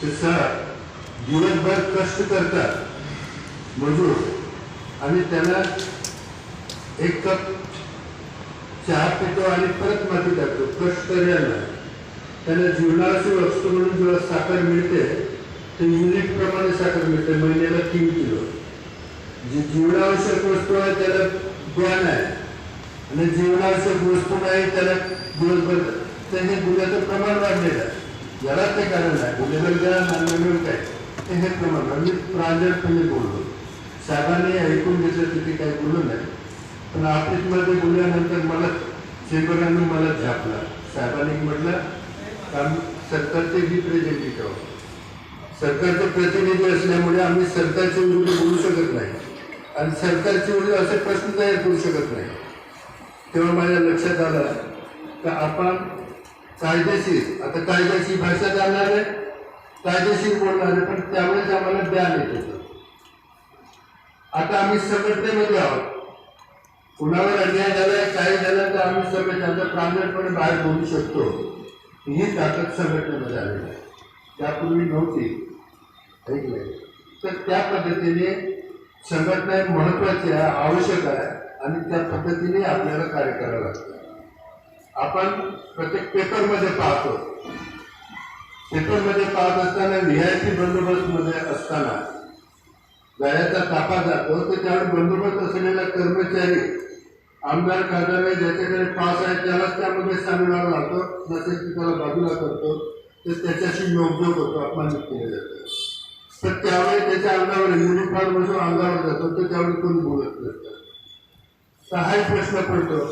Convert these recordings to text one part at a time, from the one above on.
तसा दिवसभर कष्ट करतात मजूर आणि त्याला एक कप चहा पितो आणि परत माती टाकतो. कष्ट करायला त्याला जीवनावश्यक वस्तू म्हणून जेव्हा साखर मिळते तर युनिट प्रमाणे साखर मिळते, महिन्याला 3 किलो. जी जीवनावश्यक वस्तू आहे त्याला ज्ञान आहे आणि जीवनावश्यक वस्तू नाही त्याला दिवसभर त्याने गुन्ह्याचं प्रमाण वाढलेलं आहे. याला ते कारण आहे गुन्हेगार नांदवून काय ते हे प्रमाण. आम्ही प्रांजळपणे बोललो, साहेबांनी ऐकून घेतलं तिथे काही बोलू नाही. पण ऑफिसमध्ये बोलल्यानंतर मला चेंबरांनी मला झापला. साहेबांनी म्हटलं काम सरकारचे रिप्रेझेंटेटिव्ह, सरकारचे प्रतिनिधी असल्यामुळे आम्ही सरकारच्या विरुद्ध बोलू शकत नाही आणि सरकारच्या विरुद्ध असे प्रश्न तयार करू शकत नाही. तेव्हा माझ्या लक्षात आलं की आपण कायदेशीर, आता कायदेशीर भाषा जाणणार आहे, कायदेशीर बोलणार आहे, पण त्यावेळेस आम्हाला ज्ञान येत होतं. आता आम्ही संघटनेमध्ये आहोत, कुणावर अन्याय झालाय काय झालं तर आम्ही संघटना प्रांजळपणे बाहेर बोलू शकतो. ही ताकद संघटनेमध्ये आलेली आहे, त्यापूर्वी नव्हती. ऐकलंय तर त्या पद्धतीने संघटना महत्वाची आहे, आवश्यक आहे आणि त्या पद्धतीने आपल्याला कार्य करावं लागतं. आपण प्रत्येक पेपरमध्ये पाहतो, पेपरमध्ये पाहत असताना व्हीआयपी बंदोबस्तमध्ये असताना गाड्याचा ताफा जातो तर त्यावेळी बंदोबस्त असलेला कर्मचारी आमदार खासदार ज्याच्याकडे पास आहे त्यालाच त्यामध्ये सामील व्हावा लागतो, नसेल की त्याला बाजूला करतो तर त्याच्याशी नोकझोक होतो, अपमानित केलं जातं. तर त्यावेळी त्याच्या अंगावर युनिफॉर्म जो अंगावर जातो तर त्यावेळी कोणी बोलत नसतं. तर हाही प्रश्न पडतो.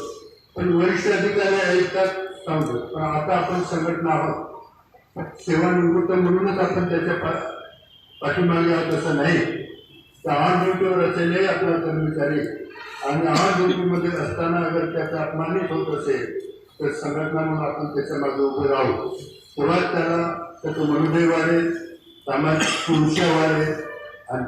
पण वरिष्ठ अधिकारी ऐकतात सांगतो. पण आता आपण संघटना आहोत, सेवानिवृत्त म्हणूनच आपण त्याच्या पाठीमागे आहोत असं नाही. तर ऑन ड्युटीवर असलेले आपला कर्मचारी आणि ऑन ड्युटीमध्ये असताना अगर त्याचा अपमानित होत असेल तर संघटना म्हणून आपण त्याच्या मागे उभे राहू. तेव्हा त्याला त्याचं मनोदय वाढेल, सामाजिक ऊर्जा वाढेल आणि